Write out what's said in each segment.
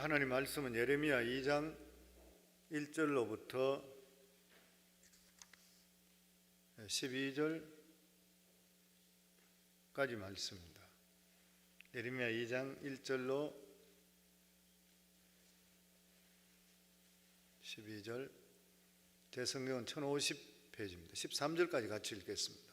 하나님 말씀은 예레미야 2장 1절로부터 12절까지 말씀입니다. 예레미야 2장 1절로 12절, 제 성경은 1050페이지입니다. 13절까지 같이 읽겠습니다.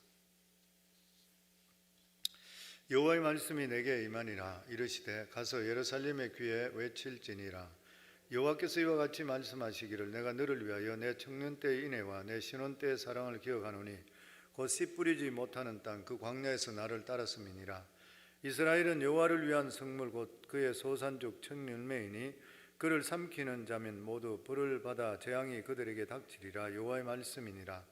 여호와의 말씀이 내게 임하니라. 이르시되 가서 예루살렘의 귀에 외칠지니라. 여호와께서 이와 같이 말씀하시기를 내가 너를 위하여 내 청년 때의 인애와 내 신혼 때의 사랑을 기억하노니 곧 씨 뿌리지 못하는 땅 그 광야에서 나를 따랐음이니라. 이스라엘은 여호와를 위한 성물 곧 그의 소산족 첫 열매이니 그를 삼키는 자면 모두 벌을 받아 재앙이 그들에게 닥치리라. 여호와의 말씀이니라.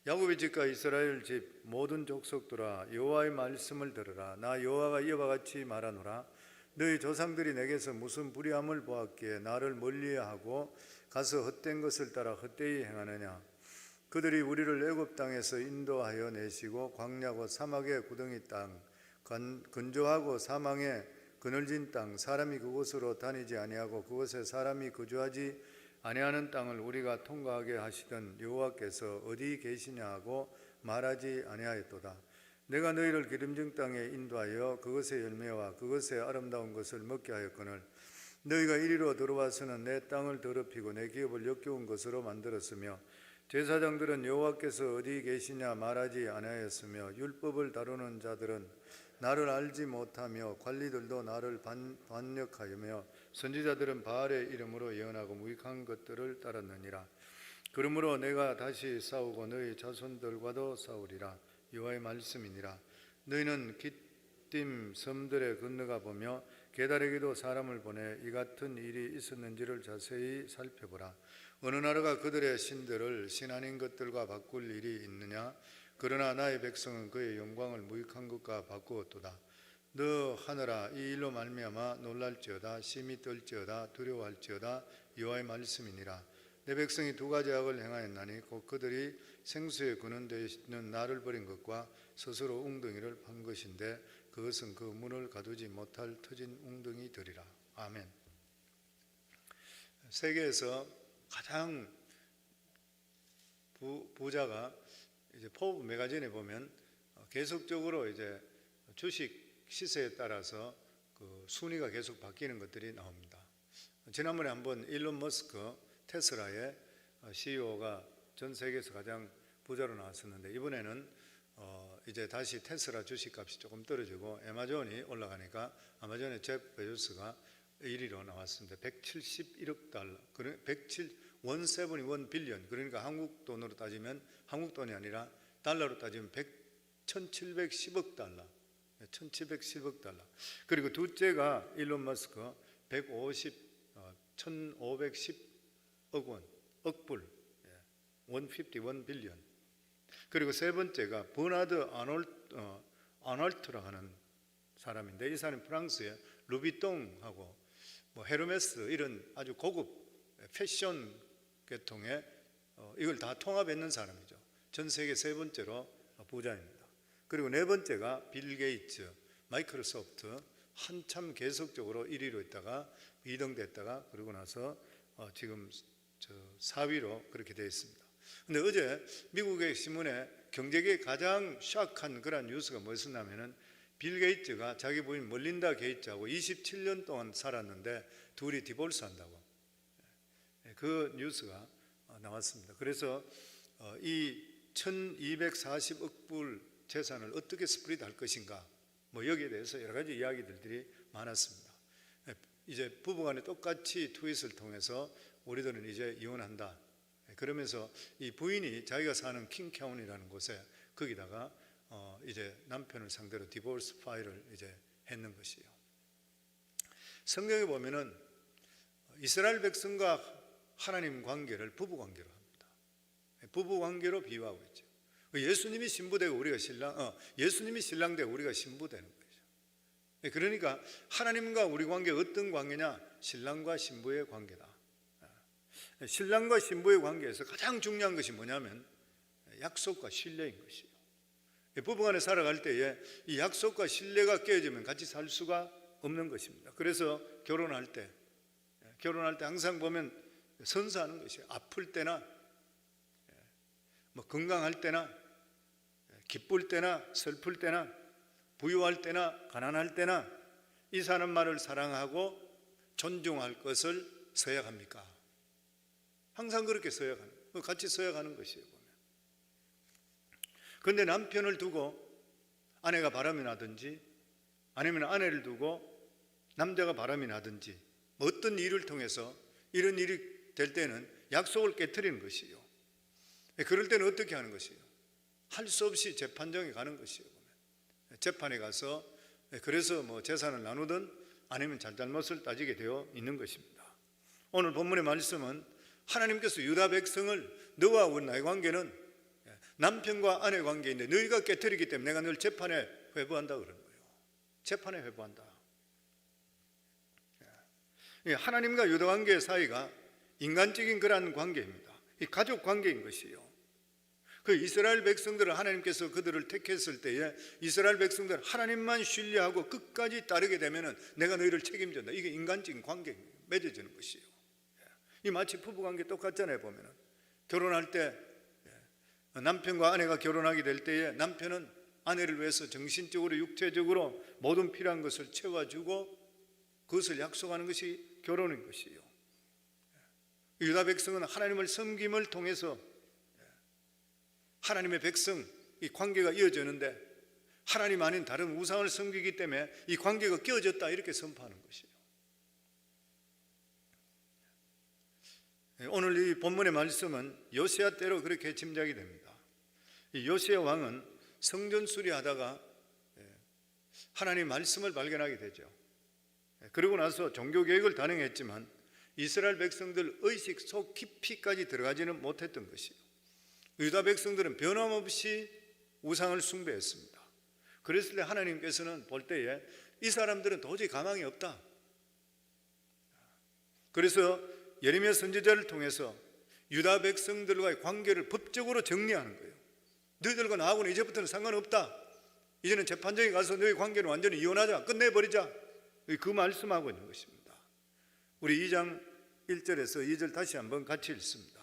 야곱의 집과 이스라엘 집 모든 족속들아 여호와의 말씀을 들으라. 나 여호와가 이와 같이 말하노라. 너희 조상들이 내게서 무슨 불의함을 보았기에 나를 멀리하고 가서 헛된 것을 따라 헛되이 행하느냐. 그들이 우리를 애굽 땅에서 인도하여 내시고 광야고 사막의 구덩이 땅 건조하고 사망의 그늘진 땅 사람이 그곳으로 다니지 아니하고 그곳에 사람이 거주하지 아니하는 땅을 우리가 통과하게 하시던 여호와께서 어디 계시냐 하고 말하지 아니하였도다. 내가 너희를 기름진 땅에 인도하여 그것의 열매와 그것의 아름다운 것을 먹게 하였거늘 너희가 이리로 들어와서는 내 땅을 더럽히고 내 기업을 역겨운 것으로 만들었으며 제사장들은 여호와께서 어디 계시냐 말하지 아니하였으며 율법을 다루는 자들은 나를 알지 못하며 관리들도 나를 반역하여며 선지자들은 바알의 이름으로 예언하고 무익한 것들을 따랐느니라. 그러므로 내가 다시 싸우고 너희 자손들과도 싸우리라. 여호와의 말씀이니라. 너희는 깃딤 섬들에 건너가 보며 게달에게도 사람을 보내 이 같은 일이 있었는지를 자세히 살펴보라. 어느 나라가 그들의 신들을 신 아닌 것들과 바꿀 일이 있느냐. 그러나 나의 백성은 그의 영광을 무익한 것과 바꾸었도다. 너 하늘아 이 일로 말미암아 놀랄지어다. 심히 떨지어다. 두려워할지어다. 여호와의 말씀이니라. 내 백성이 두 가지 악을 행하였나니 곧 그들이 생수에 근원되어 있는 나를 버린 것과 스스로 웅덩이를 판 것인데 그것은 그 문을 가두지 못할 터진 웅덩이들이라. 아멘. 세계에서 가장 부자가 이제 포브 매거진에 보면 계속적으로 이제 주식 시세에 따라서 그 순위가 계속 바뀌는 것들이 나옵니다. 지난번에 한번 일론 머스크 테슬라의 CEO가 전 세계에서 가장 부자로 나왔었는데 이번에는 이제 다시 테슬라 주식값이 조금 떨어지고 아마존이 올라가니까 아마존의 제프 베조스가 1위로 나왔습니다. 171억 달러, 171 빌리언, 그러니까 한국 돈으로 따지면 한국 돈이 아니라 달러로 따지면 1710억 달러, 1710억 달러. 그리고 둘째가 일론 머스크 1510억 원, 억불, 151 빌리언. 그리고 세 번째가 버나드 아놀트라고 하는 사람인데 이 사람이 프랑스의 루비통하고 뭐 헤르메스 이런 아주 고급 패션 계통의 이걸 다 통합했는 사람이죠. 전 세계 세 번째로 부자입니다. 그리고 네 번째가 빌 게이츠, 마이크로소프트 한참 계속적으로 1위로 있다가 2등 됐다가 그러고 나서 지금 4위로 그렇게 되어 있습니다. 근데 어제 미국의 신문에 경제계에 가장 샥한 그런 뉴스가 뭐였었냐면은 빌 게이츠가 자기 부인 멀린다 게이츠하고 27년 동안 살았는데 둘이 디볼스 한다고 그 뉴스가 나왔습니다. 그래서 이 1240억 불 재산을 어떻게 스프리드 할 것인가 뭐 여기에 대해서 여러 가지 이야기들이 많았습니다. 이제 부부간에 똑같이 트윗을 통해서 우리들은 이제 이혼한다 그러면서 이 부인이 자기가 사는 킹카운이라는 곳에 거기다가 이제 남편을 상대로 디보스 파일을 이제 했는 것이에요. 성경에 보면은 이스라엘 백성과 하나님 관계를 부부 관계로 합니다. 부부 관계로 비유하고 있죠. 예수님이 신부되고 우리가 예수님이 신랑 되고 우리가 신부되는 거죠. 그러니까 하나님과 우리 관계 어떤 관계냐? 신랑과 신부의 관계다. 신랑과 신부의 관계에서 가장 중요한 것이 뭐냐면 약속과 신뢰인 것이에요. 부부간에 살아갈 때에 이 약속과 신뢰가 깨어지면 같이 살 수가 없는 것입니다. 그래서 결혼할 때 결혼할 때 항상 보면 선서하는 것이에요. 아플 때나 뭐 건강할 때나 기쁠 때나 슬플 때나 부유할 때나 가난할 때나 이 사람만을 사랑하고 존중할 것을 서약합니까? 항상 그렇게 서약하는, 같이 서약하는 것이에요. 그런데 남편을 두고 아내가 바람이 나든지 아니면 아내를 두고 남자가 바람이 나든지 어떤 일을 통해서 이런 일이 될 때는 약속을 깨트리는 것이에요. 그럴 때는 어떻게 하는 것이에요? 할 수 없이 재판정에 가는 것이에요. 재판에 가서 그래서 뭐 재산을 나누든 아니면 잘잘못을 따지게 되어 있는 것입니다. 오늘 본문의 말씀은 하나님께서 유다 백성을 너와 나의 관계는 남편과 아내 관계인데 너희가 깨뜨리기 때문에 내가 널 재판에 회부한다 그러는 거예요. 재판에 회부한다. 하나님과 유다 관계의 사이가 인간적인 그러한 관계입니다. 이 가족 관계인 것이에요. 그 이스라엘 백성들을 하나님께서 그들을 택했을 때에 이스라엘 백성들 하나님만 신뢰하고 끝까지 따르게 되면은 내가 너희를 책임진다. 이게 인간적인 관계 맺어지는 것이에요. 이 마치 부부 관계 똑같잖아요. 보면은 결혼할 때 남편과 아내가 결혼하게 될 때에 남편은 아내를 위해서 정신적으로 육체적으로 모든 필요한 것을 채워주고 그것을 약속하는 것이 결혼인 것이에요. 유다 백성은 하나님을 섬김을 통해서 하나님의 백성 이 관계가 이어지는데 하나님 아닌 다른 우상을 섬기기 때문에 이 관계가 깨어졌다 이렇게 선포하는 것이에요. 오늘 이 본문의 말씀은 요시야 때로 그렇게 짐작이 됩니다. 이 요시야 왕은 성전 수리하다가 하나님 말씀을 발견하게 되죠. 그러고 나서 종교개혁을 단행했지만 이스라엘 백성들 의식 속 깊이까지 들어가지는 못했던 것이에요. 유다 백성들은 변함없이 우상을 숭배했습니다. 그랬을 때 하나님께서는 볼 때에 이 사람들은 도저히 가망이 없다. 그래서 예레미야 선지자를 통해서 유다 백성들과의 관계를 법적으로 정리하는 거예요. 너희들과 나하고는 이제부터는 상관없다. 이제는 재판정에 가서 너희 관계는 완전히 이혼하자. 끝내버리자. 그 말씀하고 있는 것입니다. 우리 2장 1절에서 2절 다시 한번 같이 읽습니다.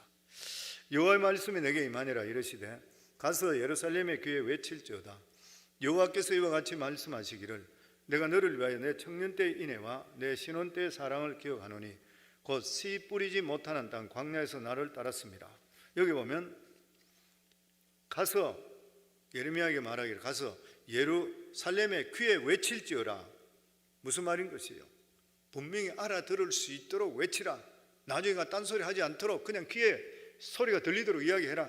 여호와의 말씀이 내게 임하니라 이르시되 가서 예루살렘의 귀에 외칠지어다. 여호와께서 이와 같이 말씀하시기를 내가 너를 위하여 내 청년 때의 인애와 내 신혼 때의 사랑을 기억하노니 곧 씨 뿌리지 못하는 땅 광야에서 나를 따랐습니다. 여기 보면 가서 예레미야에게 말하기를 가서 예루살렘의 귀에 외칠지어라. 무슨 말인 것이에요? 분명히 알아들을 수 있도록 외치라. 나중에 딴소리 하지 않도록 그냥 귀에 소리가 들리도록 이야기해라.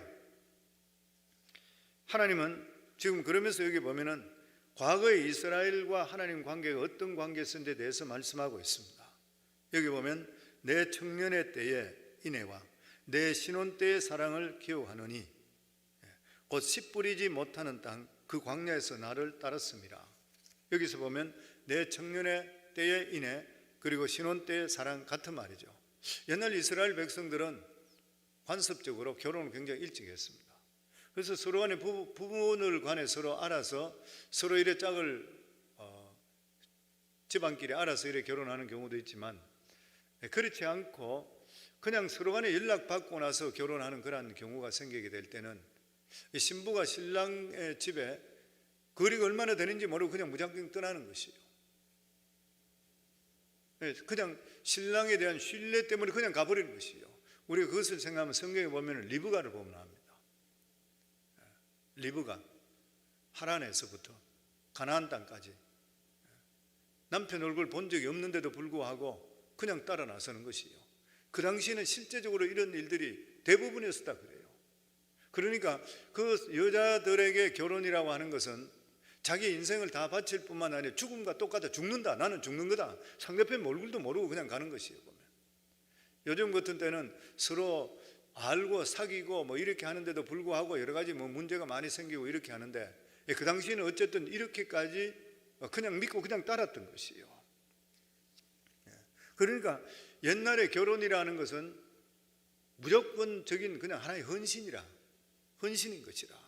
하나님은 지금 그러면서 여기 보면은 과거의 이스라엘과 하나님 관계가 어떤 관계였는지에 대해서 말씀하고 있습니다. 여기 보면 내 청년의 때의 인애와 내 신혼 때의 사랑을 기억하노니 곧 씨 뿌리지 못하는 땅 그 광야에서 나를 따랐습니다. 여기서 보면 내 청년의 때의 인애 그리고 신혼 때의 사랑 같은 말이죠. 옛날 이스라엘 백성들은 관습적으로 결혼을 굉장히 일찍 했습니다. 그래서 서로 간에 부분을 관해 서로 알아서 서로 이래 짝을 집안끼리 알아서 이래 결혼하는 경우도 있지만 그렇지 않고 그냥 서로 간에 연락받고 나서 결혼하는 그런 경우가 생기게 될 때는 신부가 신랑의 집에 거리가 얼마나 되는지 모르고 그냥 무작정 떠나는 것이에요. 그냥 신랑에 대한 신뢰 때문에 그냥 가버리는 것이에요. 우리가 그것을 생각하면 성경에 보면 리브가를 보면 합니다. 리브가 하란에서부터 가나안 땅까지 남편 얼굴 본 적이 없는데도 불구하고 그냥 따라 나서는 것이에요. 그 당시에는 실제적으로 이런 일들이 대부분이었다 그래요. 그러니까 그 여자들에게 결혼이라고 하는 것은 자기 인생을 다 바칠 뿐만 아니라 죽음과 똑같아. 죽는다. 나는 죽는 거다. 상대편 얼굴도 모르고 그냥 가는 것이에요. 보면 요즘 같은 때는 서로 알고 사귀고 뭐 이렇게 하는데도 불구하고 여러 가지 뭐 문제가 많이 생기고 이렇게 하는데 그 당시에는 어쨌든 이렇게까지 그냥 믿고 그냥 따랐던 것이에요. 그러니까 옛날에 결혼이라는 것은 무조건적인 그냥 하나의 헌신인 것이라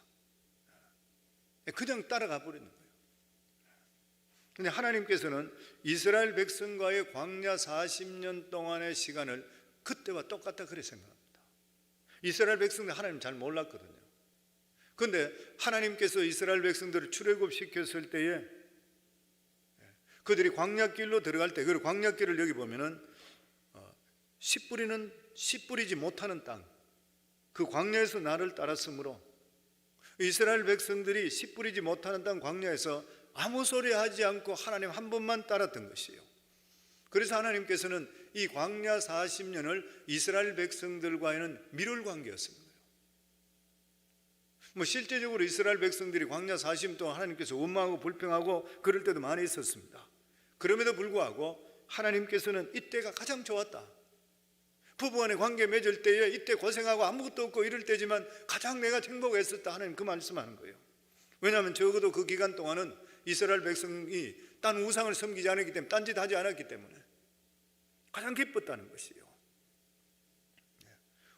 그냥 따라가 버리는 거예요. 근데 하나님께서는 이스라엘 백성과의 광야 40년 동안의 시간을 그때와 똑같다 그렇게 생각합니다. 이스라엘 백성들 하나님 잘 몰랐거든요. 그런데 하나님께서 이스라엘 백성들을 출애굽시켰을 때에 그들이 광야길로 들어갈 때, 그리고 광야길을 여기 보면은 씨 뿌리지 못하는 땅, 그 광야에서 나를 따랐으므로 이스라엘 백성들이 씨 뿌리지 못하는 땅 광야에서 아무 소리 하지 않고 하나님 한 번만 따랐던 것이에요. 그래서 하나님께서는 이 광야 40년을 이스라엘 백성들과는 밀월 관계였습니다. 실제적으로 이스라엘 백성들이 광야 40년 동안 하나님께서 원망하고 불평하고 그럴 때도 많이 있었습니다. 그럼에도 불구하고 하나님께서는 이때가 가장 좋았다. 부부간의 관계 맺을 때에 이때 고생하고 아무것도 없고 이럴 때지만 가장 내가 행복했었다. 하나님 그 말씀하는 거예요. 왜냐하면 적어도 그 기간 동안은 이스라엘 백성이 딴 우상을 섬기지 않았기 때문에, 딴짓 하지 않았기 때문에 가장 기뻤다는 것이에요.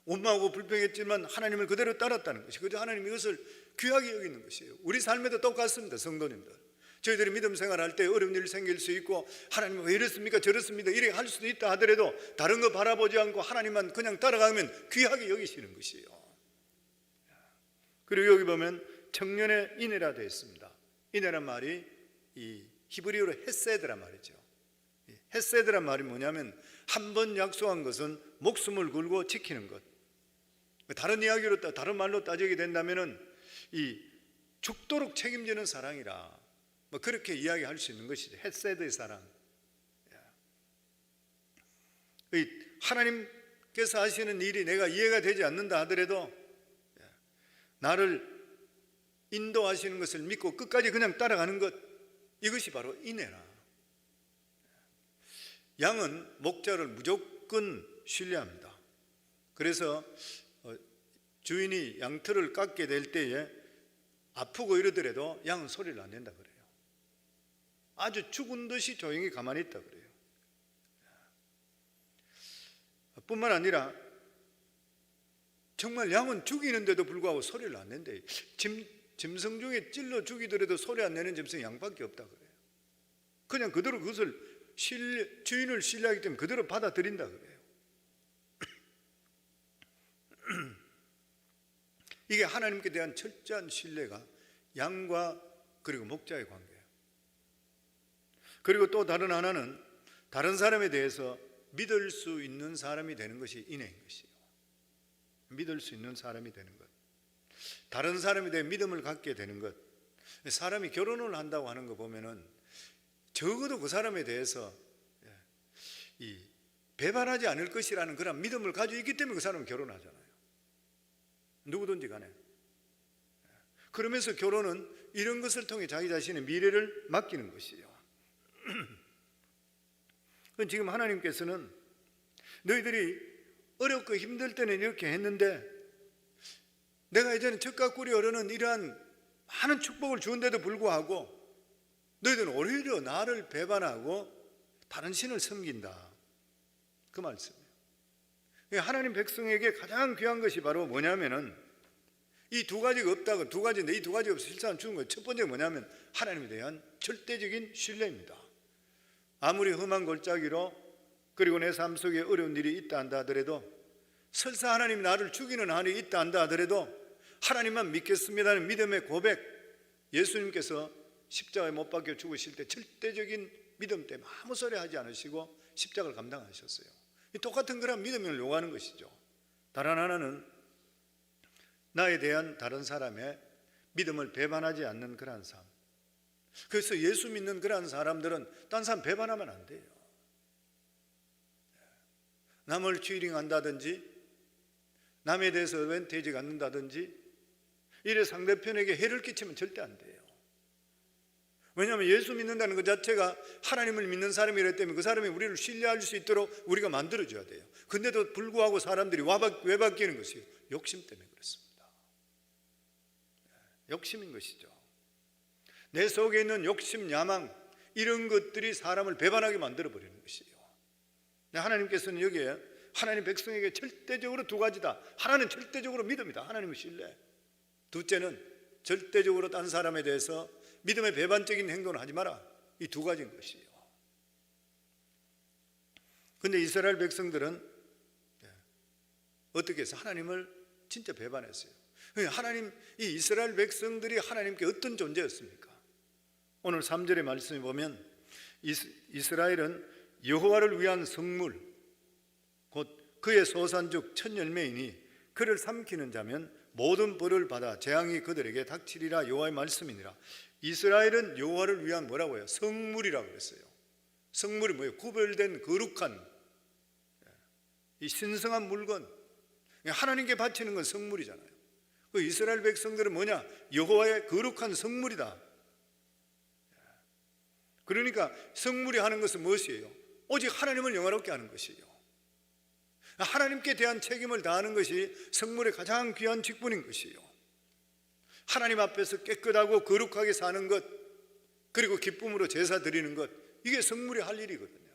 원망하고 불평했지만 하나님을 그대로 따랐다는 것이, 그래서 하나님이 이것을 귀하게 여기는 것이에요. 우리 삶에도 똑같습니다. 성도님들, 저희들이 믿음 생활할 때 어려운 일 생길 수 있고 하나님 왜 이렇습니까 저렇습니다 이렇게 할 수도 있다 하더라도 다른 거 바라보지 않고 하나님만 그냥 따라가면 귀하게 여기시는 것이에요. 그리고 여기 보면 청년의 인애라 되어 있습니다. 인애란 말이 이 히브리어로 헤세드란 말이죠. 헤세드란 말이 뭐냐면 한 번 약속한 것은 목숨을 걸고 지키는 것. 다른 말로 따지게 된다면은 이 죽도록 책임지는 사랑이라 그렇게 이야기할 수 있는 것이죠. 헤세드의 사랑. 하나님께서 하시는 일이 내가 이해가 되지 않는다 하더라도 나를 인도하시는 것을 믿고 끝까지 그냥 따라가는 것, 이것이 바로 인애라. 양은 목자를 무조건 신뢰합니다. 그래서 주인이 양털을 깎게 될 때에 아프고 이러더라도 양은 소리를 안 낸다 그래요. 아주 죽은 듯이 조용히 가만히 있다 그래요. 뿐만 아니라 정말 양은 죽이는데도 불구하고 소리를 안 낸대. 짐승 중에 찔러 죽이더라도 소리 안 내는 짐승이 양밖에 없다 그래요. 그냥 그대로 그것을 주인을 신뢰하기 때문에 그대로 받아들인다 그래요. 이게 하나님께 대한 철저한 신뢰가 양과 그리고 목자의 관계예요. 그리고 또 다른 하나는 다른 사람에 대해서 믿을 수 있는 사람이 되는 것이 인애인 것이에요. 믿을 수 있는 사람이 되는 것, 다른 사람에 대해 믿음을 갖게 되는 것. 사람이 결혼을 한다고 하는 거 보면은 적어도 그 사람에 대해서 배반하지 않을 것이라는 그런 믿음을 가지고 있기 때문에 그 사람은 결혼하잖아요. 누구든지 간에. 그러면서 결혼은 이런 것을 통해 자기 자신의 미래를 맡기는 것이에요. 지금 하나님께서는 너희들이 어렵고 힘들 때는 이렇게 했는데 내가 이제는 젖과 꿀이 흐르는 이러한 많은 축복을 주는데도 불구하고 너희들은 오히려 나를 배반하고 다른 신을 섬긴다, 그 말씀이에요. 하나님 백성에게 가장 귀한 것이 바로 뭐냐면은 이 두 가지가 없다고, 두 가지인데 이 두 가지가 없어 실상 주는 거예요. 첫 번째가 뭐냐면 하나님에 대한 절대적인 신뢰입니다. 아무리 험한 골짜기로 그리고 내 삶 속에 어려운 일이 있다 한다 하더라도, 설사 하나님이 나를 죽이는 한이 있다 한다 하더라도 하나님만 믿겠습니다는 믿음의 고백, 예수님께서 십자가에 못 박혀 죽으실 때 절대적인 믿음 때문에 아무 소리 하지 않으시고 십자가를 감당하셨어요. 똑같은 그런 믿음을 요구하는 것이죠. 다른 하나는 나에 대한 다른 사람의 믿음을 배반하지 않는 그러한 삶. 그래서 예수 믿는 그러한 사람들은 딴 사람 배반하면 안 돼요. 남을 추이링한다든지 남에 대해서 웬테이지 갖는다든지 이래 상대편에게 해를 끼치면 절대 안 돼요. 왜냐하면 예수 믿는다는 것 자체가 하나님을 믿는 사람이기 때문에 그 사람이 우리를 신뢰할 수 있도록 우리가 만들어줘야 돼요. 근데도 불구하고 사람들이 왜 바뀌는 것이에요? 욕심 때문에 그렇습니다. 욕심인 것이죠. 내 속에 있는 욕심, 야망, 이런 것들이 사람을 배반하게 만들어버리는 것이에요. 하나님께서는 여기에 하나님 백성에게 절대적으로 두 가지다. 하나는 절대적으로 믿음이다. 하나님을 신뢰. 둘째는 절대적으로 딴 사람에 대해서 믿음의 배반적인 행동을 하지 마라. 이 두 가지인 것이에요. 근데 이스라엘 백성들은 어떻게 해서 하나님을 진짜 배반했어요. 하나님, 이 이스라엘 백성들이 하나님께 어떤 존재였습니까? 오늘 3절의 말씀에 보면 이스라엘은 여호와를 위한 성물, 곧 그의 소산죽 첫 열매이니 그를 삼키는 자면 모든 벌을 받아 재앙이 그들에게 닥치리라. 여호와의 말씀이니라. 이스라엘은 여호와를 위한 뭐라고요? 성물이라고 그랬어요. 성물이 뭐예요? 구별된 거룩한 이 신성한 물건, 하나님께 바치는 건 성물이잖아요. 그 이스라엘 백성들은 뭐냐? 여호와의 거룩한 성물이다. 그러니까 성물이 하는 것은 무엇이에요? 오직 하나님을 영화롭게 하는 것이에요. 하나님께 대한 책임을 다하는 것이 성물의 가장 귀한 직분인 것이에요. 하나님 앞에서 깨끗하고 거룩하게 사는 것, 그리고 기쁨으로 제사 드리는 것, 이게 성물이 할 일이거든요.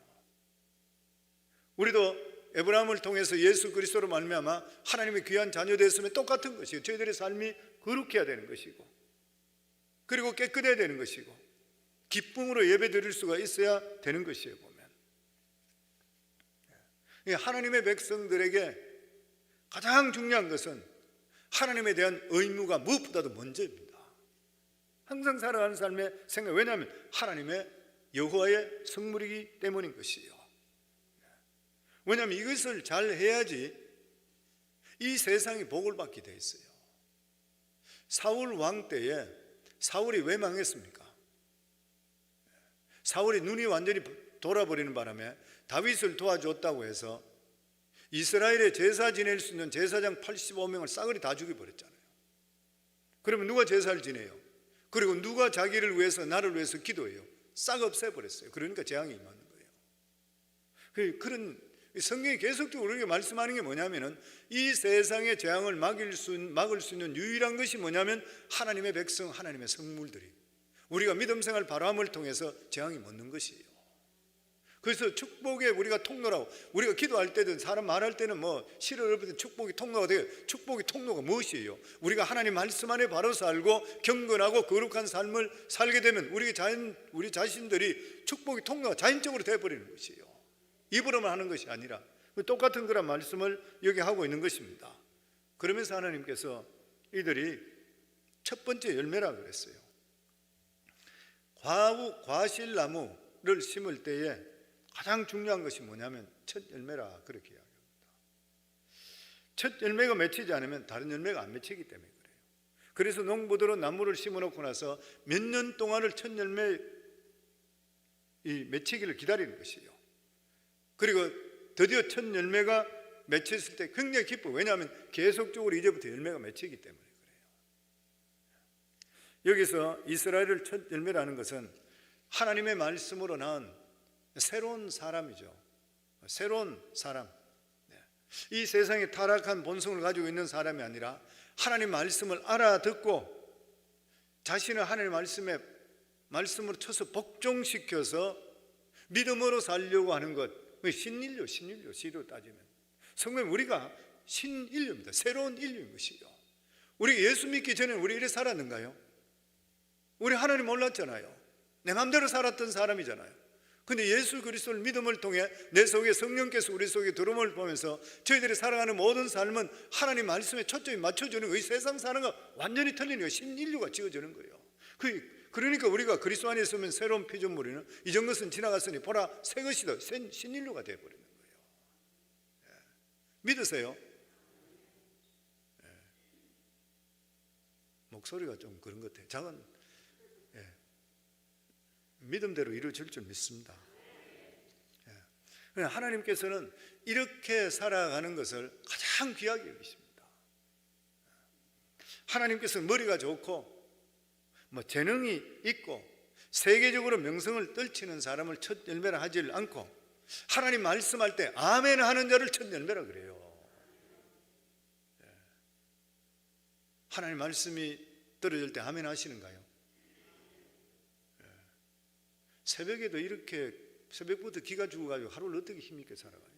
우리도 에브라함을 통해서 예수 그리스도로 말미암아 하나님의 귀한 자녀 됐으면 똑같은 것이에요. 저희들의 삶이 거룩해야 되는 것이고, 그리고 깨끗해야 되는 것이고, 기쁨으로 예배 드릴 수가 있어야 되는 것이에요. 보면 하나님의 백성들에게 가장 중요한 것은 하나님에 대한 의무가 무엇보다도 먼저입니다. 항상 살아가는 삶의 생각, 왜냐하면 하나님의 여호와의 성물이기 때문인 것이에요. 왜냐하면 이것을 잘 해야지 이 세상이 복을 받게 돼 있어요. 사울 왕 때에 사울이 왜 망했습니까? 사울이 눈이 완전히 돌아버리는 바람에 다윗을 도와줬다고 해서 이스라엘에 제사 지낼 수 있는 제사장 85명을 싸그리 다 죽여버렸잖아요. 그러면 누가 제사를 지내요? 그리고 누가 자기를 위해서, 나를 위해서 기도해요? 싹 없애버렸어요. 그러니까 재앙이 임하는 거예요. 그런 성경이 계속적으로 우리에게 말씀하는 게 뭐냐면은 이 세상의 재앙을 막을 수 있는 유일한 것이 뭐냐면 하나님의 백성, 하나님의 성물들이 우리가 믿음 생활 바람을 통해서 재앙이 멎는 것이에요. 그래서 축복에 우리가 통로라고, 우리가 기도할 때든 사람 말할 때는 뭐 시를 읊을 때 축복이 통로가 돼요. 축복이 통로가 무엇이에요? 우리가 하나님 말씀 안에 바로 살고 경건하고 거룩한 삶을 살게 되면 우리 자신들이 축복이 통로가 자연적으로 되어버리는 것이에요. 입으로만 하는 것이 아니라 똑같은 그런 말씀을 여기 하고 있는 것입니다. 그러면서 하나님께서 이들이 첫 번째 열매라 그랬어요. 과실나무를 심을 때에 가장 중요한 것이 뭐냐면 첫 열매라 그렇게 이야기합니다. 첫 열매가 맺히지 않으면 다른 열매가 안 맺히기 때문에 그래요. 그래서 농부들은 나무를 심어놓고 나서 몇 년 동안을 첫 열매 맺히기를 기다리는 것이에요. 그리고 드디어 첫 열매가 맺혔을 때 굉장히 기뻐요. 왜냐하면 계속적으로 이제부터 열매가 맺히기 때문에 그래요. 여기서 이스라엘을 첫 열매라는 것은 하나님의 말씀으로 낳은 새로운 사람이죠. 새로운 사람. 이 세상에 타락한 본성을 가지고 있는 사람이 아니라 하나님 말씀을 알아듣고 자신을 하나님 말씀으로 쳐서 복종시켜서 믿음으로 살려고 하는 것, 신인류, 시로 따지면 성경 우리가 신인류입니다. 새로운 인류인 것이죠. 우리 예수 믿기 전에는 우리 이래 살았는가요? 우리 하나님 몰랐잖아요. 내 마음대로 살았던 사람이잖아요. 근데 예수 그리스도를 믿음을 통해 내 속에 성령께서 우리 속에 들어옴을 보면서 저희들이 살아가는 모든 삶은 하나님 말씀에 초점이 맞춰주는 거예요. 세상 사는 거 완전히 틀린 거예요. 신인류가 지어지는 거예요. 그러니까 우리가 그리스도 안에 있으면 새로운 피조물이는 이전 것은 지나갔으니 보라 새 것이다. 신인류가 되어버리는 거예요. 믿으세요? 목소리가 좀 그런 것 같아요. 작은 믿음대로 이루어질 줄 믿습니다. 하나님께서는 이렇게 살아가는 것을 가장 귀하게 여기십니다. 하나님께서는 머리가 좋고 재능이 있고 세계적으로 명성을 떨치는 사람을 첫 열매라 하지 않고 하나님 말씀할 때 아멘 하는 자를 첫 열매라 그래요. 하나님 말씀이 떨어질 때 아멘 하시는가요? 새벽에도 이렇게 새벽부터 기가 죽어가지고 하루를 어떻게 힘있게 살아가요?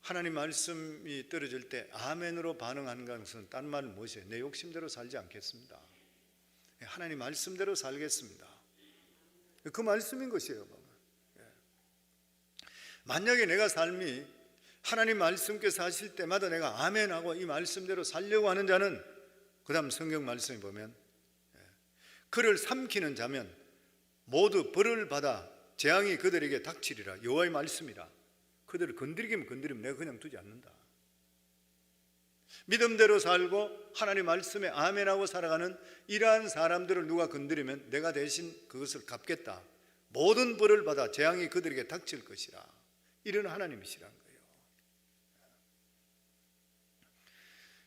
하나님 말씀이 떨어질 때 아멘으로 반응하는 것은 딴 말은 무엇이에요? 내 욕심대로 살지 않겠습니다. 하나님 말씀대로 살겠습니다. 그 말씀인 것이에요. 만약에 내가 삶이 하나님 말씀께서 하실 때마다 내가 아멘하고 이 말씀대로 살려고 하는 자는, 그 다음 성경 말씀에 보면 그를 삼키는 자면 모두 벌을 받아 재앙이 그들에게 닥치리라. 여호와의 말씀이라. 그들을 건드리기면 건드리면 내가 그냥 두지 않는다. 믿음대로 살고 하나님 말씀에 아멘하고 살아가는 이러한 사람들을 누가 건드리면 내가 대신 그것을 갚겠다. 모든 벌을 받아 재앙이 그들에게 닥칠 것이라. 이런 하나님이시란 거예요.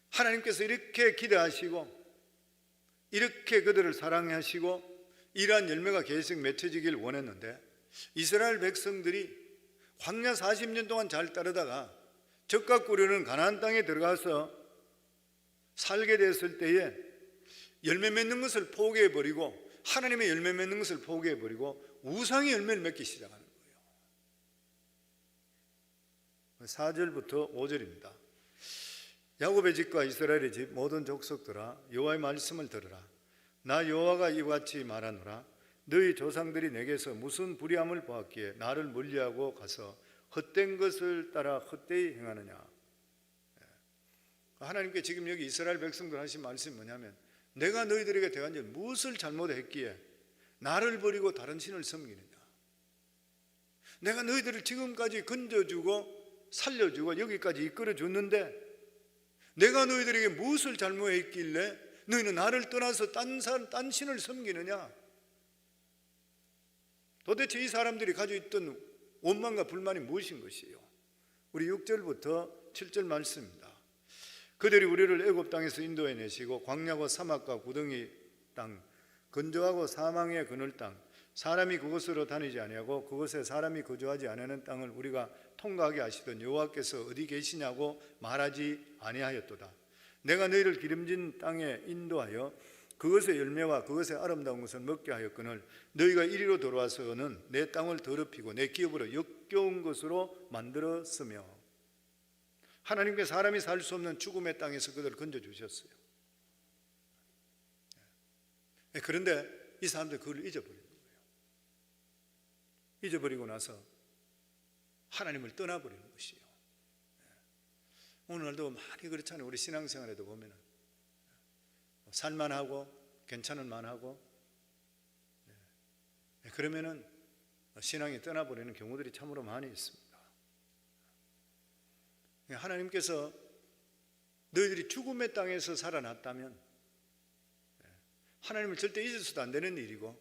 하나님께서 이렇게 기대하시고 이렇게 그들을 사랑하시고 이러한 열매가 계속 맺혀지길 원했는데, 이스라엘 백성들이 광야 40년 동안 잘 따르다가 젖과 꿀이 가나안 땅에 들어가서 살게 됐을 때에 열매 맺는 것을 포기해버리고 하나님의 열매 맺는 것을 포기해버리고 우상의 열매를 맺기 시작하는 거예요. 4절부터 5절입니다. 야곱의 집과 이스라엘의 집 모든 족속들아, 여호와의 말씀을 들으라. 나 여호와가 이와 같이 말하노라. 너희 조상들이 내게서 무슨 불의함을 보았기에 나를 멀리하고 가서 헛된 것을 따라 헛되이 행하느냐. 하나님께 지금 여기 이스라엘 백성들 하신 말씀이 뭐냐면, 내가 너희들에게 대한절 무엇을 잘못했기에 나를 버리고 다른 신을 섬기느냐. 내가 너희들을 지금까지 건져주고 살려주고 여기까지 이끌어줬는데 내가 너희들에게 무엇을 잘못했길래 너희는 나를 떠나서 딴 신을 섬기느냐. 도대체 이 사람들이 가지고 있던 원망과 불만이 무엇인 것이에요? 우리 6절부터 7절 말씀입니다. 그들이 우리를 애굽 땅에서 인도해 내시고 광야와 사막과 구덩이 땅, 건조하고 사망의 그늘 땅, 사람이 그곳으로 다니지 아니하고 그곳에 사람이 거주하지 아니하는 땅을 우리가 통과하게 하시던 여호와께서 어디 계시냐고 말하지 아니하였도다. 내가 너희를 기름진 땅에 인도하여 그것의 열매와 그것의 아름다운 것을 먹게 하였거늘 너희가 이리로 돌아와서는 내 땅을 더럽히고 내 기업으로 역겨운 것으로 만들었으며. 하나님께 사람이 살 수 없는 죽음의 땅에서 그들을 건져주셨어요. 그런데 이 사람들 그걸 잊어버린 거예요. 잊어버리고 나서 하나님을 떠나버리는 것이에요. 오늘날도 많이 그렇잖아요. 우리 신앙생활에도 보면 살만하고 괜찮은 만하고 그러면은 신앙이 떠나버리는 경우들이 참으로 많이 있습니다. 하나님께서 너희들이 죽음의 땅에서 살아났다면 하나님을 절대 잊어서도 안 되는 일이고,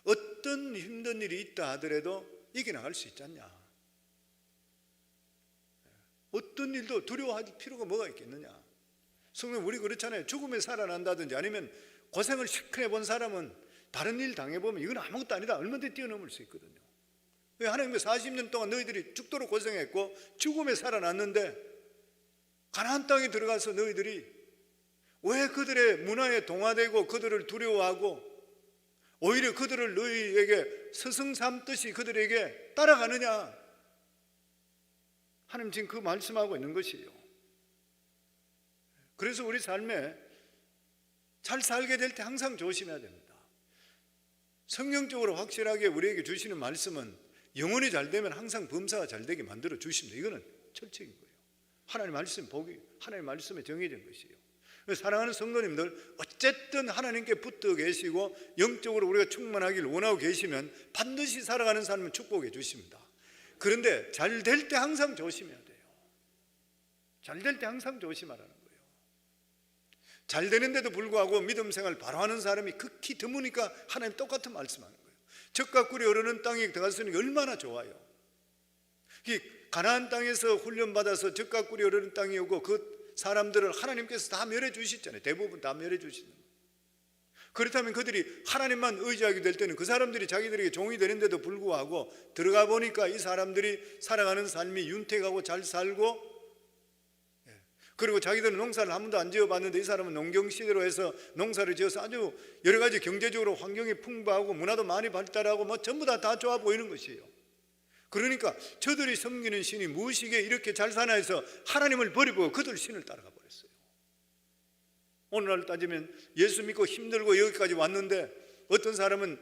어떤 힘든 일이 있다 하더라도 이겨나갈 수 있지 않냐. 어떤 일도 두려워할 필요가 뭐가 있겠느냐. 성령 우리 그렇잖아요. 죽음에 살아난다든지 아니면 고생을 시큰해 본 사람은 다른 일 당해보면 이건 아무것도 아니다 얼마든지 뛰어넘을 수 있거든요. 왜 하나님께서 40년 동안 너희들이 죽도록 고생했고 죽음에 살아났는데 가나안 땅에 들어가서 너희들이 왜 그들의 문화에 동화되고 그들을 두려워하고 오히려 그들을 너희에게 스승 삼듯이 그들에게 따라가느냐. 하나님 지금 그 말씀하고 있는 것이에요. 그래서 우리 삶에 잘 살게 될 때 항상 조심해야 됩니다. 성경적으로 확실하게 우리에게 주시는 말씀은 영혼이 잘 되면 항상 범사가 잘 되게 만들어 주십니다. 이거는 철칙인 거예요. 하나님 말씀 보기, 하나님 말씀에 정해진 것이에요. 사랑하는 성도님들, 어쨌든 하나님께 붙어 계시고 영적으로 우리가 충만하길 원하고 계시면 반드시 살아가는 삶은 축복해 주십니다. 그런데 잘 될 때 항상 조심해야 돼요. 잘 될 때 항상 조심하라는 거예요. 잘 되는데도 불구하고 믿음 생활 바로 하는 사람이 극히 드무니까 하나님 똑같은 말씀하는 거예요. 젖과 꿀이 흐르는 땅에 들어갔으니 얼마나 좋아요. 가나안 땅에서 훈련받아서 젖과 꿀이 흐르는 땅이 오고 그 사람들을 하나님께서 다 멸해 주시잖아요. 대부분 다 멸해 주시는 거예요. 그렇다면 그들이 하나님만 의지하게 될 때는 그 사람들이 자기들에게 종이 되는데도 불구하고 들어가 보니까 이 사람들이 살아가는 삶이 윤택하고 잘 살고, 그리고 자기들은 농사를 한 번도 안 지어봤는데 이 사람은 농경시대로 해서 농사를 지어서 아주 여러 가지 경제적으로 환경이 풍부하고 문화도 많이 발달하고 뭐 전부 다 좋아 보이는 것이에요. 그러니까 저들이 섬기는 신이 무엇이기에 이렇게 잘 사나 해서 하나님을 버리고 그들 신을 따라가 버렸어요. 오늘날 따지면 예수 믿고 힘들고 여기까지 왔는데 어떤 사람은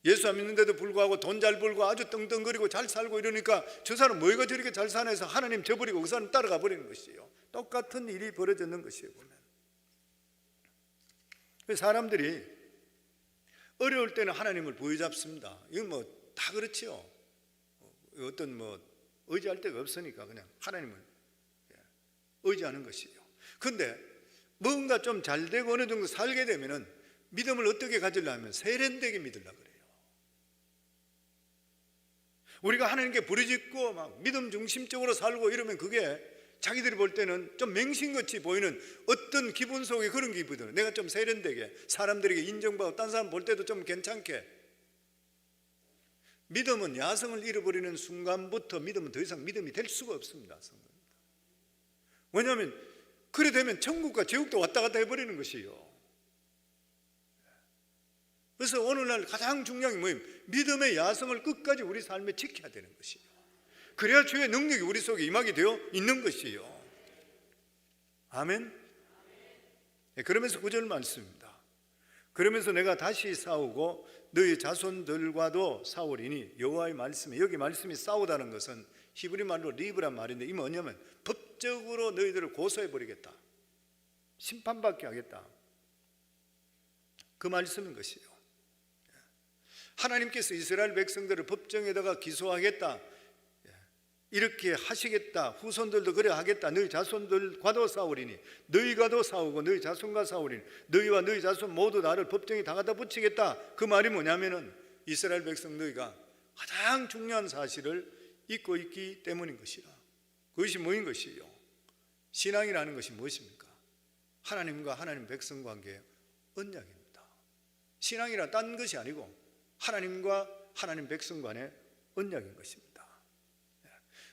예수 안 믿는데도 불구하고 돈 잘 벌고 아주 떵떵거리고 잘 살고 이러니까 저 사람 뭐가 저렇게 잘 사나 해서 하나님 저버리고 그 사람 따라가 버리는 것이에요. 똑같은 일이 벌어졌는 것이에요. 보면 사람들이 어려울 때는 하나님을 부여잡습니다. 이건 뭐 다 그렇지요. 어떤 뭐 의지할 데가 없으니까 그냥 하나님을 의지하는 것이에요. 그런데 뭔가 좀 잘 되고 어느 정도 살게 되면은 믿음을 어떻게 가지려면 세련되게 믿으려고 그래요. 우리가 하나님께 부르짖고 막 믿음 중심적으로 살고 이러면 그게 자기들이 볼 때는 좀 맹신같이 보이는 어떤 기분 속에 그런 기분이 들어요. 내가 좀 세련되게 사람들에게 인정받고 딴 사람 볼 때도 좀 괜찮게. 믿음은 야성을 잃어버리는 순간부터 믿음은 더 이상 믿음이 될 수가 없습니다. 왜냐하면 그래 되면 천국과 지옥도 왔다 갔다 해버리는 것이에요. 그래서 오늘날 가장 중요한 게 뭐예요? 믿음의 야성을 끝까지 우리 삶에 지켜야 되는 것이에요. 그래야 주의 능력이 우리 속에 임하게 되어 있는 것이에요. 아멘. 그러면서 9절 말씀입니다. 그러면서 내가 다시 싸우고 너희 자손들과도 싸우리니 여호와의 말씀에, 여기 말씀이 싸우다는 것은 히브리 말로 리브란 말인데 이 뭐냐면 법적으로 너희들을 고소해버리겠다, 심판받게 하겠다, 그 말씀인 것이에요. 하나님께서 이스라엘 백성들을 법정에다가 기소하겠다, 이렇게 하시겠다, 후손들도 그래 하겠다, 너희 자손들과도 싸우리니, 너희가도 싸우고 너희 자손과 싸우리니 너희와 너희 자손 모두 나를 법정에 다 갖다 붙이겠다. 그 말이 뭐냐면은 이스라엘 백성 너희가 가장 중요한 사실을 잊고 있기 때문인 것이라. 그것이 뭐인 것이요? 신앙이라는 것이 무엇입니까? 하나님과 하나님 백성 관계의 언약입니다. 신앙이란 딴 것이 아니고 하나님과 하나님 백성 간의 언약인 것입니다.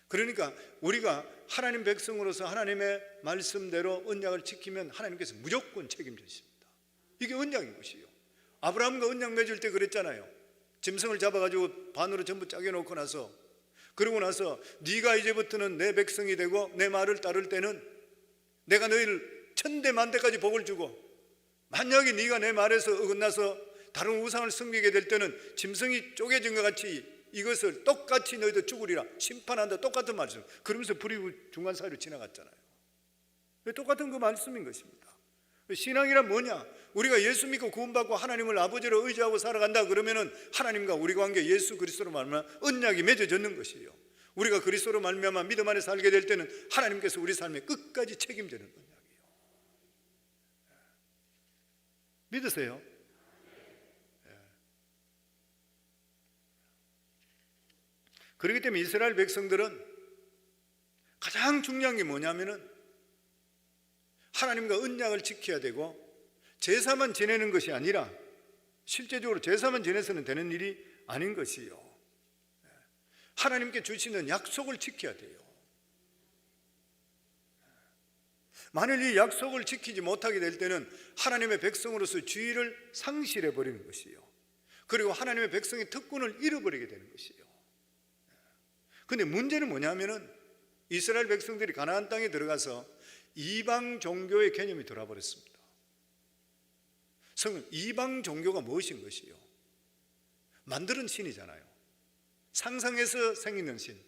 그러니까 우리가 하나님 백성으로서 하나님의 말씀대로 언약을 지키면 하나님께서 무조건 책임지십니다. 이게 언약인 것이에요. 아브라함과 언약 맺을 때 그랬잖아요. 짐승을 잡아가지고 반으로 전부 짜겨놓고 나서, 그러고 나서 네가 이제부터는 내 백성이 되고 내 말을 따를 때는 내가 너희를 천대만대까지 복을 주고, 만약에 네가 내 말에서 어긋나서 다른 우상을 섬기게 될 때는 짐승이 쪼개진 것 같이 이것을 똑같이 너희도 죽으리라, 심판한다, 똑같은 말씀. 그러면서 불이 중간 사이로 지나갔잖아요. 똑같은 그 말씀인 것입니다. 신앙이란 뭐냐? 우리가 예수 믿고 구원받고 하나님을 아버지로 의지하고 살아간다 그러면은 하나님과 우리 관계 예수 그리스도로 말미암아 언약이 맺어졌는 것이에요. 우리가 그리스도로 말미암아 믿음 안에 살게 될 때는 하나님께서 우리 삶에 끝까지 책임지는 언약이에요. 믿으세요? 그렇기 때문에 이스라엘 백성들은 가장 중요한 게 뭐냐면은 하나님과 언약을 지켜야 되고, 제사만 지내는 것이 아니라 실제적으로 제사만 지내서는 되는 일이 아닌 것이요, 하나님께 주시는 약속을 지켜야 돼요. 만일 이 약속을 지키지 못하게 될 때는 하나님의 백성으로서 주의를 상실해 버리는 것이요, 그리고 하나님의 백성의 특권을 잃어버리게 되는 것이요. 근데 문제는 뭐냐면은 이스라엘 백성들이 가나안 땅에 들어가서 이방 종교의 개념이 들어와 버렸습니다. 성은 이방 종교가 무엇인 것이요? 만드는 신이잖아요. 상상해서 생기는 신.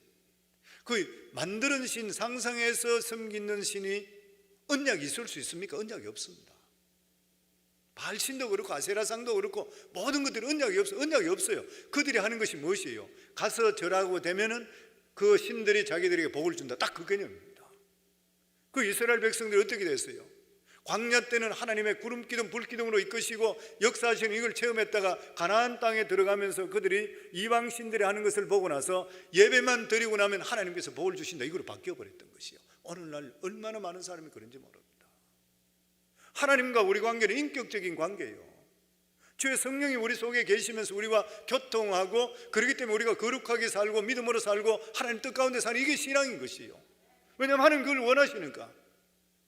그 만드는 신, 상상해서 섬기는 신이 언약이 있을 수 있습니까? 언약이 없습니다. 바알신도 그렇고 아세라상도 그렇고 모든 것들이 언약이 없어요. 그들이 하는 것이 무엇이에요? 가서 절하고 되면은 그 신들이 자기들에게 복을 준다. 딱 그 개념입니다. 그 이스라엘 백성들이 어떻게 됐어요? 광야 때는 하나님의 구름기둥 불기둥으로 이끄시고 역사하시는 이걸 체험했다가 가나안 땅에 들어가면서 그들이 이방 신들이 하는 것을 보고 나서 예배만 드리고 나면 하나님께서 복을 주신다, 이거로 바뀌어버렸던 것이요. 오늘날 얼마나 많은 사람이 그런지 모릅니다. 하나님과 우리 관계는 인격적인 관계예요. 주의 성령이 우리 속에 계시면서 우리와 교통하고, 그렇기 때문에 우리가 거룩하게 살고 믿음으로 살고 하나님 뜻 가운데 사는, 이게 신앙인 것이에요. 왜냐하면 하나님 그걸 원하시니까.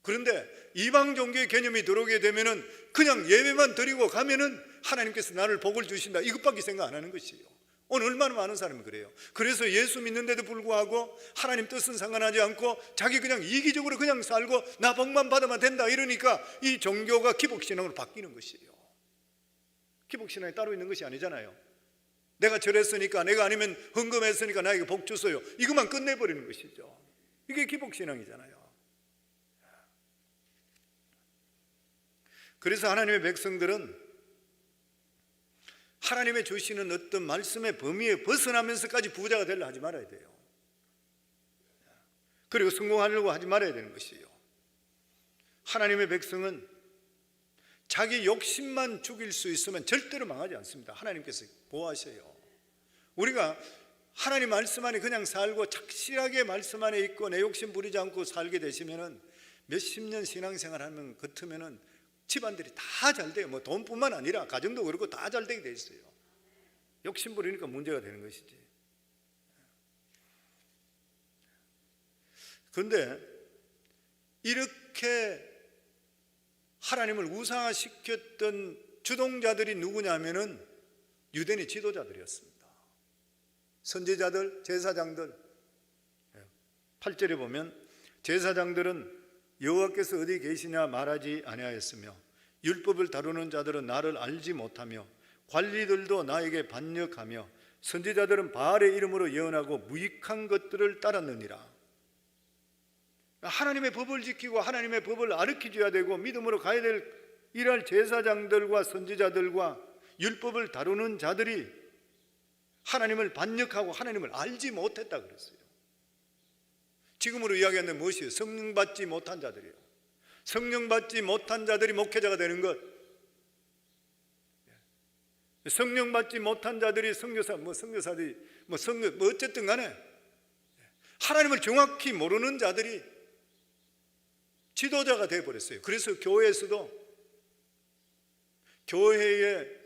그런데 이방 종교의 개념이 들어오게 되면은 그냥 예배만 드리고 가면은 하나님께서 나를 복을 주신다, 이것밖에 생각 안 하는 것이에요. 오늘 얼마나 많은 사람이 그래요. 그래서 예수 믿는데도 불구하고 하나님 뜻은 상관하지 않고 자기 그냥 이기적으로 그냥 살고 나 복만 받으면 된다 이러니까 이 종교가 기복신앙으로 바뀌는 것이에요. 기복신앙이 따로 있는 것이 아니잖아요. 내가 절했으니까, 내가 아니면 헌금했으니까 나에게 복 주소요, 이것만 끝내버리는 것이죠. 이게 기복신앙이잖아요. 그래서 하나님의 백성들은 하나님의 주시는 어떤 말씀의 범위에 벗어나면서까지 부자가 되려 하지 말아야 돼요. 그리고 성공하려고 하지 말아야 되는 것이에요. 하나님의 백성은 자기 욕심만 죽일 수 있으면 절대로 망하지 않습니다. 하나님께서 보호하셔요. 우리가 하나님 말씀 안에 그냥 살고 착실하게 말씀 안에 있고 내 욕심 부리지 않고 살게 되시면은 몇십 년 신앙생활 하면 같으면은 집안들이 다 잘 돼요. 뭐 돈뿐만 아니라 가정도 그렇고 다 잘 되게 돼 있어요. 욕심 부리니까 문제가 되는 것이지. 그런데 이렇게 하나님을 우상화시켰던 주동자들이 누구냐면은 유대인의 지도자들이었습니다. 선지자들, 제사장들. 8절에 보면 제사장들은 여호와께서 어디 계시냐 말하지 아니하였으며 율법을 다루는 자들은 나를 알지 못하며 관리들도 나에게 반역하며 선지자들은 바알의 이름으로 예언하고 무익한 것들을 따랐느니라. 하나님의 법을 지키고 하나님의 법을 가르쳐줘야 되고 믿음으로 가야 될 일할 제사장들과 선지자들과 율법을 다루는 자들이 하나님을 반역하고 하나님을 알지 못했다 그랬어요. 지금으로 이야기하는 무엇이에요? 성령 받지 못한 자들이에요. 성령 받지 못한 자들이 목회자가 되는 것. 성령 받지 못한 자들이 선교사, 선교사들이 어쨌든 간에 하나님을 정확히 모르는 자들이 지도자가 되어버렸어요. 그래서 교회에서도 교회의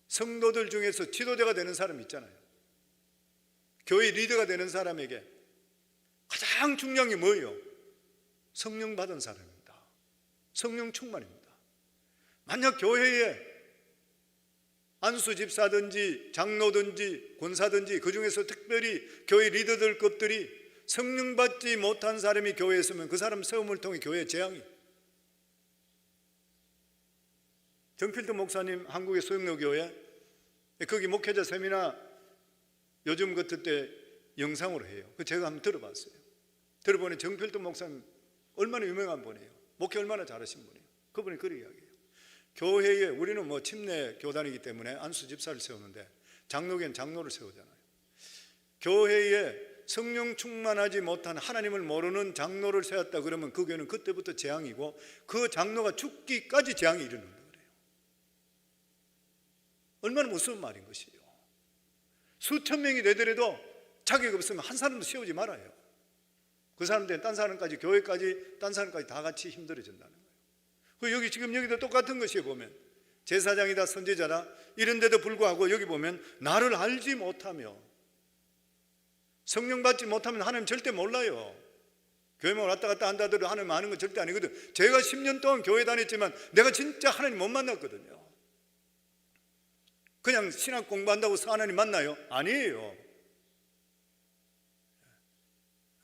성도들 중에서 지도자가 되는 사람이 있잖아요. 교회 리더가 되는 사람에게 가장 중요한 게 뭐예요? 성령 받은 사람입니다. 성령 충만입니다. 만약 교회에 안수 집사든지 장로든지 권사든지 그 중에서 특별히 교회 리더들급들이 성령 받지 못한 사람이 교회에 있으면 그 사람 세움을 통해 교회에 재앙이. 정필도 목사님 한국의 소영로교회 거기 목회자 세미나 요즘 같을 때 영상으로 해요. 제가 한번 들어봤어요. 들어보니 정필도 목사님 얼마나 유명한 분이에요. 목회 얼마나 잘하신 분이에요. 그분이 그렇게 이야기해요. 교회에 우리는 침례 교단이기 때문에 안수 집사를 세우는데 장로교회는 장로를 세우잖아요. 교회에 성령 충만하지 못한 하나님을 모르는 장로를 세웠다 그러면 그 교회는 그때부터 재앙이고 그 장로가 죽기까지 재앙이 이르는다 그래요. 얼마나 무서운 말인 것이에요. 수천 명이 되더라도 자격 없으면 한 사람도 세우지 말아요. 그 사람들은 딴 사람까지 교회까지 딴 사람까지 다 같이 힘들어진다는 거예요. 여기 지금 여기도 똑같은 것이에요. 보면 제사장이다 선지자다 이런데도 불구하고 여기 보면 나를 알지 못하며 성령 받지 못하면 하나님 절대 몰라요. 교회만 왔다 갔다 한다더라도 하나님 아는 건 절대 아니거든. 제가 10년 동안 교회 다녔지만 내가 진짜 하나님 못 만났거든요. 그냥 신학 공부한다고 하나님 만나요? 아니에요.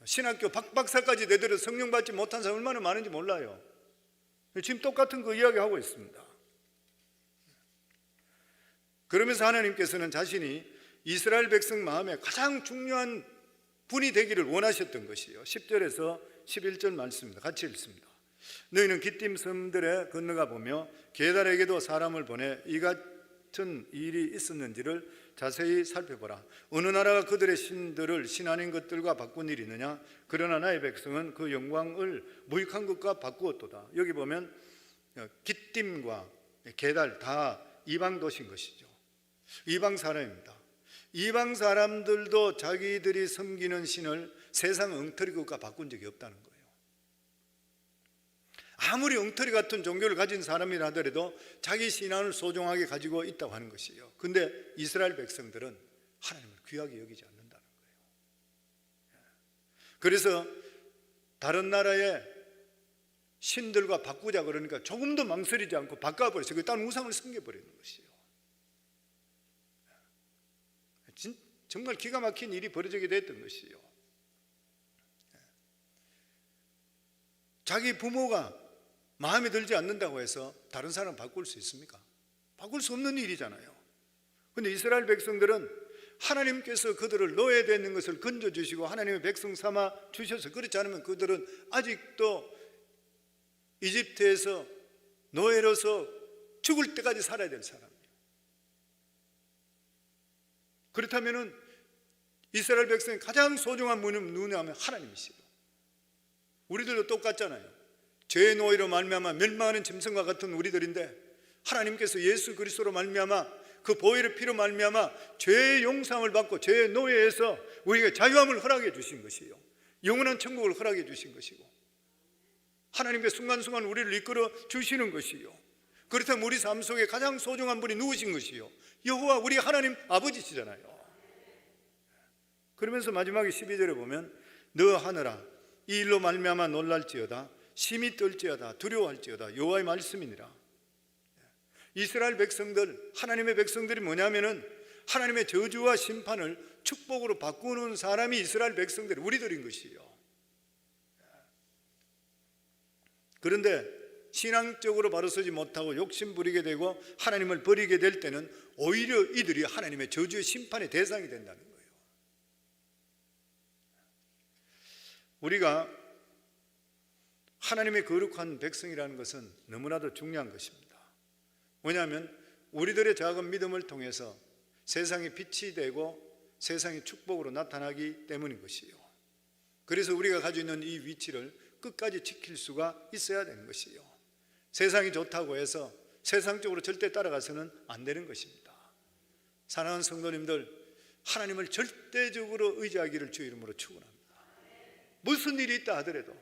신학교 박사까지 되더라도 성령 받지 못한 사람 얼마나 많은지 몰라요. 지금 똑같은 그 이야기하고 있습니다. 그러면서 하나님께서는 자신이 이스라엘 백성 마음에 가장 중요한 분이 되기를 원하셨던 것이에요. 10절에서 11절 말씀입니다. 같이 읽습니다. 너희는 기띔 섬들에 건너가 보며 게달에게도 사람을 보내 이 같은 일이 있었는지를 자세히 살펴보라. 어느 나라가 그들의 신들을 신 아닌 것들과 바꾼 일이 있느냐? 그러나 나의 백성은 그 영광을 무익한 것과 바꾸었도다. 여기 보면 기띔과 게달 다 이방 도시인 것이죠. 이방 사람입니다. 이방 사람들도 자기들이 섬기는 신을 세상 엉터리 것과 바꾼 적이 없다는 거예요. 아무리 엉터리 같은 종교를 가진 사람이라 하더라도 자기 신앙을 소중하게 가지고 있다고 하는 것이에요. 그런데 이스라엘 백성들은 하나님을 귀하게 여기지 않는다는 거예요. 그래서 다른 나라의 신들과 바꾸자 그러니까 조금도 망설이지 않고 바꿔버렸어요. 딴 우상을 섬겨버리는 것이에요. 정말 기가 막힌 일이 벌어지게 됐던 것이요. 자기 부모가 마음에 들지 않는다고 해서 다른 사람 바꿀 수 있습니까? 바꿀 수 없는 일이잖아요. 그런데 이스라엘 백성들은 하나님께서 그들을 노예되어 있는 것을 건져주시고 하나님의 백성 삼아 주셔서, 그렇지 않으면 그들은 아직도 이집트에서 노예로서 죽을 때까지 살아야 될 사람이에요. 그렇다면 이스라엘 백성의 가장 소중한 분은 누구냐면 하나님이시죠. 우리들도 똑같잖아요. 죄의 노예로 말미암아 멸망하는 짐승과 같은 우리들인데, 하나님께서 예수 그리스도로 말미암아 그 보혈의 피로 말미암아 죄의 용서함을 받고 죄의 노예에서 우리에게 자유함을 허락해 주신 것이요, 영원한 천국을 허락해 주신 것이고, 하나님께 순간순간 우리를 이끌어 주시는 것이요, 그렇다면 우리 삶 속에 가장 소중한 분이 누구신 것이요? 여호와 우리 하나님 아버지시잖아요. 그러면서 마지막에 12절에 보면 너 하늘아 이 일로 말미암아 놀랄지어다, 심히 떨지어다, 두려워할지어다, 여호와의 말씀이니라. 이스라엘 백성들, 하나님의 백성들이 뭐냐면은 하나님의 저주와 심판을 축복으로 바꾸는 사람이 이스라엘 백성들, 우리들인 것이요. 그런데 신앙적으로 바로 서지 못하고 욕심 부리게 되고 하나님을 버리게 될 때는 오히려 이들이 하나님의 저주의 심판의 대상이 된다는 거예요. 우리가 하나님의 거룩한 백성이라는 것은 너무나도 중요한 것입니다. 왜냐하면 우리들의 작은 믿음을 통해서 세상에 빛이 되고 세상의 축복으로 나타나기 때문인 것이요. 그래서 우리가 가지고 있는 이 위치를 끝까지 지킬 수가 있어야 되는 것이요. 세상이 좋다고 해서 세상적으로 절대 따라가서는 안 되는 것입니다. 사랑하는 성도님들, 하나님을 절대적으로 의지하기를 주의 이름으로 축원합니다. 무슨 일이 있다 하더라도,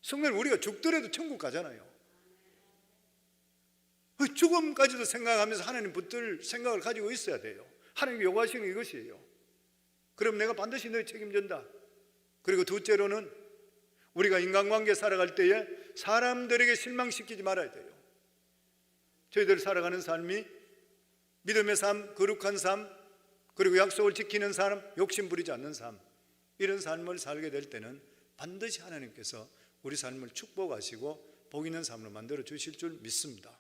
성도님 우리가 죽더라도 천국 가잖아요. 죽음까지도 생각하면서 하나님 붙들 생각을 가지고 있어야 돼요. 하나님이 요구하시는 이것이에요. 그럼 내가 반드시 너희 책임진다. 그리고 둘째로는 우리가 인간관계 살아갈 때에 사람들에게 실망시키지 말아야 돼요. 저희들 살아가는 삶이 믿음의 삶, 거룩한 삶, 그리고 약속을 지키는 삶, 욕심 부리지 않는 삶, 이런 삶을 살게 될 때는 반드시 하나님께서 우리 삶을 축복하시고 복 있는 삶으로 만들어 주실 줄 믿습니다.